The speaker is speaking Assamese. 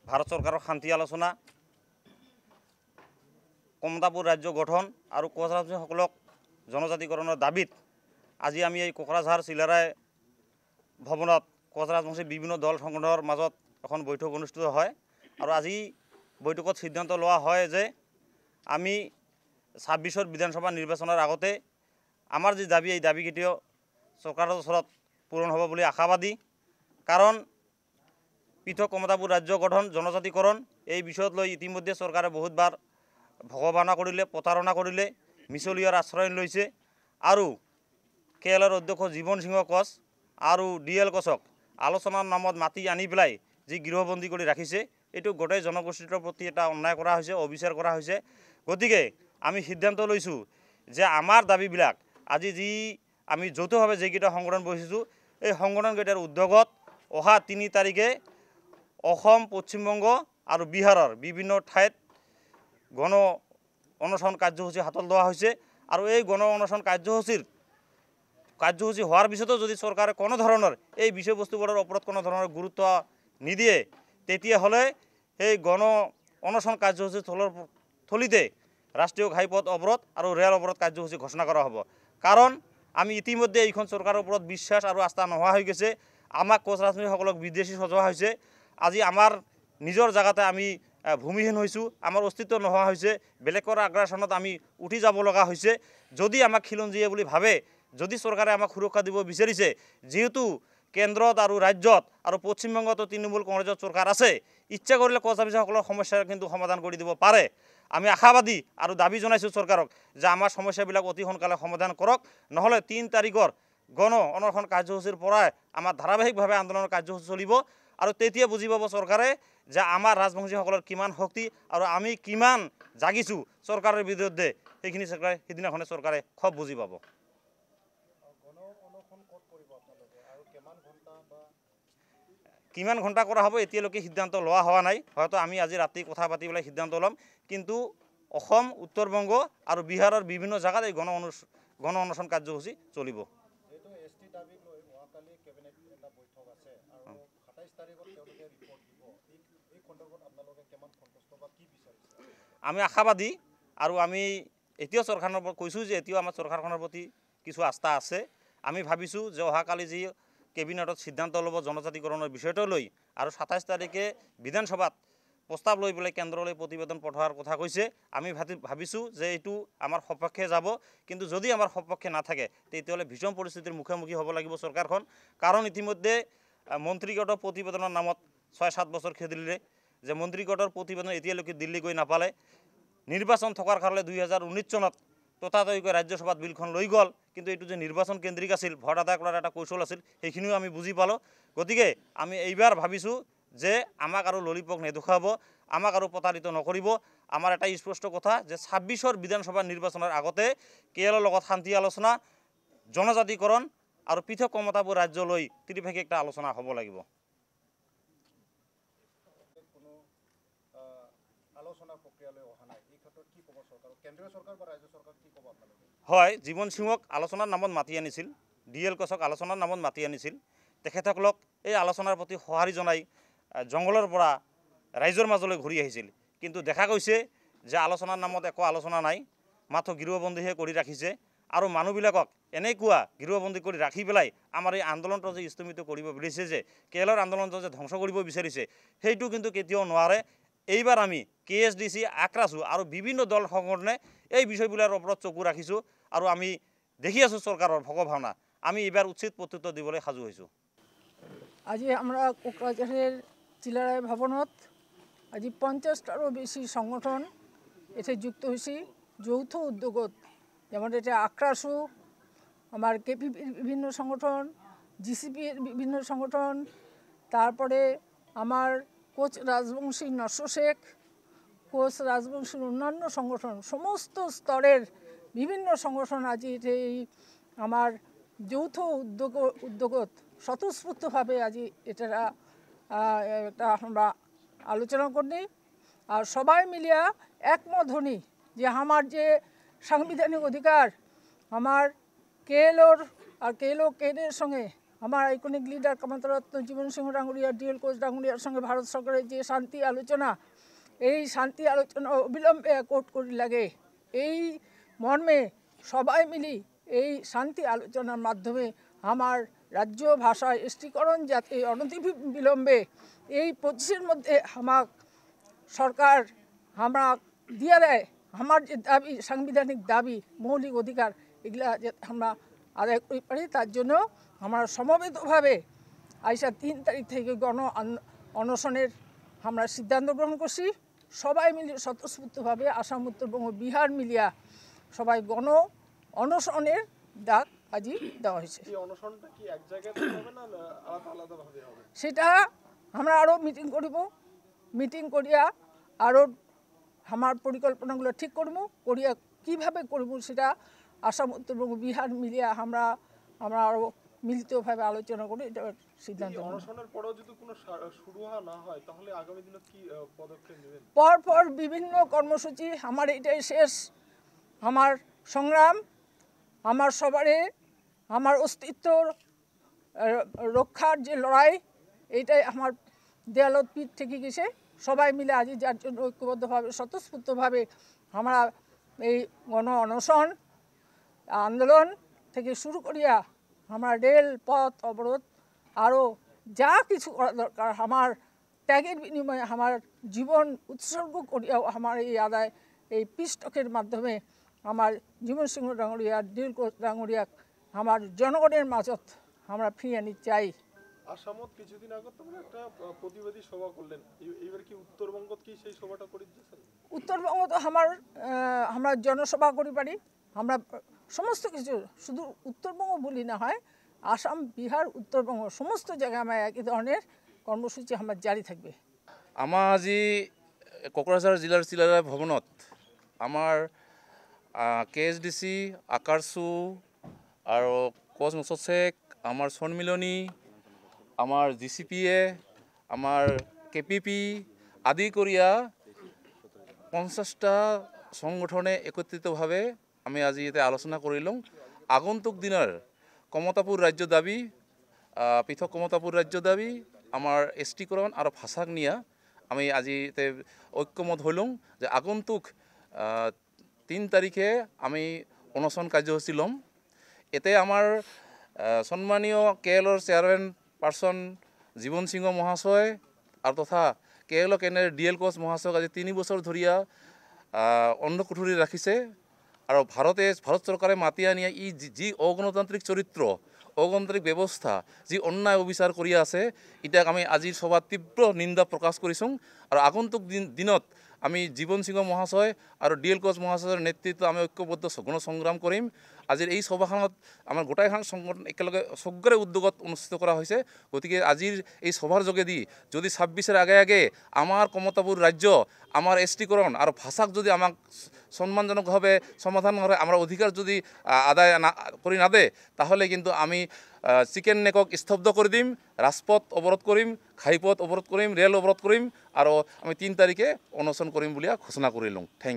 ভাৰত চৰকাৰৰ শান্তি আলোচনা, কমতাপুৰ ৰাজ্য গঠন আৰু কোচ ৰাজবংশীসকলক জনজাতিকৰণৰ দাবীত আজি আমি এই কোকৰাঝাৰ চিলাৰায় ভৱনত কোচ ৰাজবংশী বিভিন্ন দল সংগঠনৰ মাজত এখন বৈঠক অনুষ্ঠিত হয়। আৰু আজি বৈঠকত সিদ্ধান্ত লোৱা হয় যে আমি ২৬ৰ বিধানসভা নিৰ্বাচনৰ আগতে আমাৰ যি দাবী, এই দাবী কেতিয়াও চৰকাৰৰ ওচৰত পূৰণ হ'ব বুলি আশাবাদী। কাৰণ পৃথক কমতাপুৰ ৰাজ্য গঠন, জনজাতিকৰণ এই বিষয়ত লৈ ইতিমধ্যে চৰকাৰে বহুতবাৰ ভগৱানা কৰিলে, প্ৰতাৰণা কৰিলে, মিছলীয়াৰ আশ্ৰয় লৈছে। আৰু কেএলৰ অধ্যক্ষ জীৱন সিংহ কোচ আৰু DL কোচক আলোচনাৰ নামত মাতি আনি পেলাই যি গৃহবন্দী কৰি ৰাখিছে, এইটো গোটেই জনগোষ্ঠীৰ প্ৰতি এটা অন্যায় কৰা হৈছে, অবিচাৰ কৰা হৈছে। গতিকে আমি সিদ্ধান্ত লৈছোঁ যে আমাৰ দাবীবিলাক আজি যি আমি যৌথভাৱে যিকেইটা সংগঠন বহিছোঁ, এই সংগঠনকেইটাৰ উদ্যোগত অহা ৩ তাৰিখে অসম, পশ্চিমবংগ আৰু বিহাৰৰ বিভিন্ন ঠাইত গণ অনশন কাৰ্যসূচী হাতত লোৱা হৈছে। আৰু এই গণ অনশন কাৰ্যসূচী হোৱাৰ পিছতো যদি চৰকাৰে কোনো ধৰণৰ এই বিষয়বস্তুবোৰৰ ওপৰত কোনো ধৰণৰ গুৰুত্ব নিদিয়ে, তেতিয়াহ'লে সেই গণ অনশন কাৰ্যসূচীৰ থলীতে ৰাষ্ট্ৰীয় ঘাইপথ অৱৰোধ আৰু ৰেল অৱৰোধ কাৰ্যসূচী ঘোষণা কৰা হ'ব। কাৰণ আমি ইতিমধ্যে এইখন চৰকাৰৰ ওপৰত বিশ্বাস আৰু আস্থা নোহোৱা হৈ গৈছে। আমাক কোচ ৰাজবংশীসকলক বিদেশী সজোৱা হৈছে। আজি আমাৰ নিজৰ জেগাতে আমি ভূমিহীন হৈছোঁ, আমাৰ অস্তিত্ব নোহোৱা হৈছে, বেলেগৰ আগ্ৰাসনত আমি উঠি যাব লগা হৈছে। যদি আমাক খিলঞ্জীয়া বুলি ভাবে, যদি চৰকাৰে আমাক সুৰক্ষা দিব বিচাৰিছে, যিহেতু কেন্দ্ৰত আৰু ৰাজ্যত আৰু পশ্চিমবংগতো তৃণমূল কংগ্ৰেছৰ চৰকাৰ আছে, ইচ্ছা কৰিলে কোচ ৰাজবংশীসকলৰ সমস্যাৰ কিন্তু সমাধান কৰি দিব পাৰে। আমি আশাবাদী আৰু দাবী জনাইছোঁ চৰকাৰক যে আমাৰ সমস্যাবিলাক অতি সোনকালে সমাধান কৰক, নহ'লে ৩ তাৰিখৰ গণ অনশন কাৰ্যসূচীৰ পৰাই আমাৰ ধাৰাবাহিকভাৱে আন্দোলনৰ কাৰ্যসূচী চলিব। আৰু তেতিয়া বুজি পাব চৰকাৰে যে আমাৰ ৰাজবংশীসকলৰ কিমান শক্তি আৰু আমি কিমান জাগিছোঁ চৰকাৰৰ বিৰুদ্ধে। সেইখিনি চৰকাৰে সিদিনাখনে চৰকাৰে খুব বুজি পাব। কিমান ঘণ্টা কৰা হ'ব এতিয়ালৈকে সিদ্ধান্ত লোৱা হোৱা নাই। হয়তো আমি আজি ৰাতি কথা পাতি পেলাই সিদ্ধান্ত ল'ম। কিন্তু অসম, উত্তৰ-বংগ আৰু বিহাৰৰ বিভিন্ন জেগাত এই গণ অনশন কাৰ্যসূচী চলিব। আমি আশাবাদী আৰু আমি এতিয়াও চৰকাৰৰ কৈছোঁ যে এতিয়াও আমাৰ চৰকাৰখনৰ প্ৰতি কিছু আস্থা আছে। আমি ভাবিছোঁ যে অহাকালি যি কেবিনেটত সিদ্ধান্ত ল'ব জনজাতিকৰণৰ বিষয়টো লৈ, আৰু ২৭ তাৰিখে বিধানসভাত প্ৰস্তাৱ লৈ পেলাই কেন্দ্ৰলৈ প্ৰতিবেদন পঠোৱাৰ কথা কৈছে। আমি ভাবিছোঁ যে এইটো আমাৰ সপক্ষে যাব। কিন্তু যদি আমাৰ সপক্ষে নাথাকে, তেতিয়াহ'লে ভীষণ পৰিস্থিতিৰ মুখামুখি হ'ব লাগিব চৰকাৰখন। কাৰণ ইতিমধ্যে মন্ত্ৰীগোটৰ প্ৰতিবেদনৰ নামত ৬-৭ বছৰ খেদিলে, যে মন্ত্ৰীগোটৰ প্ৰতিবেদন এতিয়ালৈকে দিল্লী গৈ নাপালে। নিৰ্বাচন থকাৰ কাৰণে 2019 চনত ততাতৈয়াকৈ ৰাজ্যসভাত বিলখন লৈ গ'ল। কিন্তু এইটো যে নিৰ্বাচন কেন্দ্ৰিক আছিল, ভোট আদায় কৰাৰ এটা কৌশল আছিল, সেইখিনিও আমি বুজি পালোঁ। গতিকে আমি এইবাৰ ভাবিছোঁ যে আমাক আৰু ললিপক নেদেখুৱাব, আমাক আৰু প্ৰতাৰিত নকৰিব। আমাৰ এটা স্পষ্ট কথা যে ২৬ৰ বিধানসভা নিৰ্বাচনৰ আগতে কেএলৰ লগত শান্তি আলোচনা, জনজাতিকৰণ আৰু পৃথক কমতাপুৰ ৰাজ্যলৈ ত্ৰিপাক্ষিক একটা আলোচনা হ'ব লাগিব। হয়, জীৱন সিঙক আলোচনাৰ নামত মাতি আনিছিল, DL কোচক আলোচনাৰ নামত মাতি আনিছিল। তেখেতসকলক এই আলোচনাৰ প্ৰতি সঁহাৰি জনাই জংঘলৰ পৰা ৰাইজৰ মাজলৈ ঘূৰি আহিছিল। কিন্তু দেখা গৈছে যে আলোচনাৰ নামত একো আলোচনা নাই, মাথো গৃহবন্দীহে কৰি ৰাখিছে। আৰু মানুহবিলাকক এনেকুৱা গৃহবন্দী কৰি ৰাখি পেলাই আমাৰ এই আন্দোলনটো যে স্থগিত কৰিব বিচাৰিছে, যে কেএলৰ আন্দোলনটো যে ধ্বংস কৰিব বিচাৰিছে, সেইটো কিন্তু কেতিয়াও নোৱাৰে। এইবাৰ আমি KSDC, আক্ৰাছু আৰু বিভিন্ন দল সংগঠনে এই বিষয়বিলাকৰ ওপৰত চকু ৰাখিছোঁ। আৰু আমি দেখি আছোঁ চৰকাৰৰ ভগৱানা, আমি এইবাৰ উচিত প্ৰত্যুত্তৰ দিবলৈ সাজু হৈছোঁ। আজি আমরা কোকরাঝারের চিলারায় ভবনত আজি 50টারও বেশি সংগঠন এতে যুক্ত হয়েছি যৌথ উদ্যোগত। যেমন এটা আক্রাসু, আমার KPP বিভিন্ন সংগঠন, GCP বিভিন্ন সংগঠন, তারপরে আমার কোচ রাজবংশী নরসো শেখ, কোচ রাজবংশীর অন্যান্য সংগঠন, সমস্ত স্তরের বিভিন্ন সংগঠন আজি এই আমার যৌথ উদ্যোগত স্বতঃস্ফূর্তভাবে আজি এটা আমরা আলোচনা করি। আর সবাই মিলিয়া একমত হনি যে আমার যে সাংবিধানিক অধিকার, আমার কেএলওর আর কেএলও কেডের সঙ্গে আমার আইকনিক লিডার কামাতরত্ন জীবন সিংহ ডাঙ্গুরিয়া, ডিএল কোচ ডাঙ্গুরিয়ার সঙ্গে ভারত সরকারের যে শান্তি আলোচনা, এই শান্তি আলোচনা অবিলম্বে কোর্ট করি লাগে, এই মর্মে সবাই মিলি এই শান্তি আলোচনার মাধ্যমে আমার রাজ্য ভাষা এসটিকরণ যাতে অনতিবিলম্বে এই 25-এর মধ্যে আমার সরকার আমরা দিয়ে দেয়, আমার যে দাবি, সাংবিধানিক দাবি, মৌলিক অধিকার, এগুলা যাতে আমরা আদায় করতে পারি, তার জন্য আমরা সমবেতভাবে আইসা 3 তারিখ থেকে অনশনের আমরা সিদ্ধান্ত গ্রহণ করছি। সবাই মিলে স্বতঃস্ফূর্তভাবে আসাম, উত্তরবঙ্গ, বিহার মিলিয়া সবাই অনশনের ডাক আজই দেওয়া হয়েছে। সেটা আমরা আরও মিটিং করব, মিটিং করিয়া আরও আমার পরিকল্পনাগুলো ঠিক করব, করিয়া কীভাবে করব সেটা আসাম, উত্তরবঙ্গ, বিহার মিলিয়া আমরা আরও মিলিতভাবে আলোচনা করে এটা সিদ্ধান্ত নেব। পরপর বিভিন্ন কর্মসূচি, আমার এটাই শেষ আমার সংগ্রাম, আমার সবারে আমার অস্তিত্ব রক্ষার যে লড়াই, এইটাই আমার দেয়ালত পিঠ থেকে গেছে। সবাই মিলে আজ যার জন্য ঐক্যবদ্ধভাবে স্বতঃস্ফূর্তভাবে আমরা এই অনশন আন্দোলন থেকে শুরু করিয়া আমরা রেল পথ অবরোধ আরও যা কিছু করা দরকার, আমার ত্যাগের বিনিময়ে আমার জীবন উৎসর্গ করিয়াও আমার এই আদায়, এই পিস্টকের মাধ্যমে আমার জীবন সিংহ ডাঙ্গুরিয়া, ডিএল কোচ ডাঙ্গুরিয়া আমার জনগণের মাঝত আমরা ফিরিয়ে আনি চাই। আসামত কিছুদিন আগে তো একটা প্রতিবাদী সভা করলেন, এবার কি উত্তরবঙ্গত কি সেই সভাটা করে দিয়েছেন? উত্তরবঙ্গ তো আমরা জনসভা করি পারি, আমরা সমস্ত কিছু, শুধু উত্তরবঙ্গ বলি না হয়, আসাম, বিহার, উত্তরবঙ্গ সমস্ত জায়গায় আমার একই ধরনের কর্মসূচি আমার জারি থাকবে। আমাৰ আজি কোকৰাঝাৰ জিলাৰ চিলাৰায় ভৱনত আমাৰ KSDC, আকাৰচু আৰু কোচ মুছছেক, আমাৰ সন্মিলনী, আমাৰ GCPA, আমাৰ KPP আদি কৰিয়া 50টা সংগঠনে একত্ৰিতভাৱে আমি আজি ইয়াতে আলোচনা কৰিলোঁ। আগন্তুক দিনৰ কমতাপুৰ ৰাজ্য দাবী, পৃথক কমতাপুৰ ৰাজ্য দাবী, আমাৰ এসটিকরণ আর ভাষাক নিয়ে আমি আজি ঐক্যমত হইলুম যে আগন্তুক 3 তারিখে আমি অনশন কার্যসূচী লম। এতে আমার সম্মানীয় KL চেয়ারম্যান পার্সন জীবন সিংহ মহাশয় আর তথা KL কেন্দ্রের ডিএল কোচ মহাশয়ক আজি 3 বছর ধরিয়া অন্য কুঠুরি রাখিছে। আর ভারত সরকারে মাতি আনিয়া ই যি অগণতান্ত্রিক চরিত্র, অগণতান্ত্রিক ব্যৱস্থা, যি অন্যায় অবিচাৰ কৰি আছে, ইটাক আমি আজিৰ সভাত তীব্ৰ নিন্দা প্ৰকাশ কৰিছোঁ। আৰু আগন্তুক দিনত আমি জীবন সিংহ মহাশয় আৰু ডিএল কোচ মহাশয়ৰ নেতৃত্বত আমি ঐক্যবদ্ধ গণসংগ্ৰাম কৰিম। আজিৰ এই সভাখনত আমাৰ গোটাইখন সংগঠন একেলগে সবৰে উদ্যোগত অনুষ্ঠিত কৰা হৈছে। গতিকে আজিৰ এই সভাৰ যোগেদি যদি 26-এৰ আগে আমাৰ কমতাপুৰ ৰাজ্য, আমাৰ এসটিকরণ আর ভাষাক যদি আমাক সম্মানজনকভাবে সমাধান করে, আমরা অধিকার যদি আদায় করি না দে, তাহলে কিন্তু আমি চিকেন নেকক স্তব্ধ করে দিম, রাজপথ অবরোধ করিম, ঘাইপথ অবরোধ করিম, রেল অবরোধ করিম, আর আমি 3 তারিখে অনশন করিম বলিয়া ঘোষণা করিলাম। থ্যাংক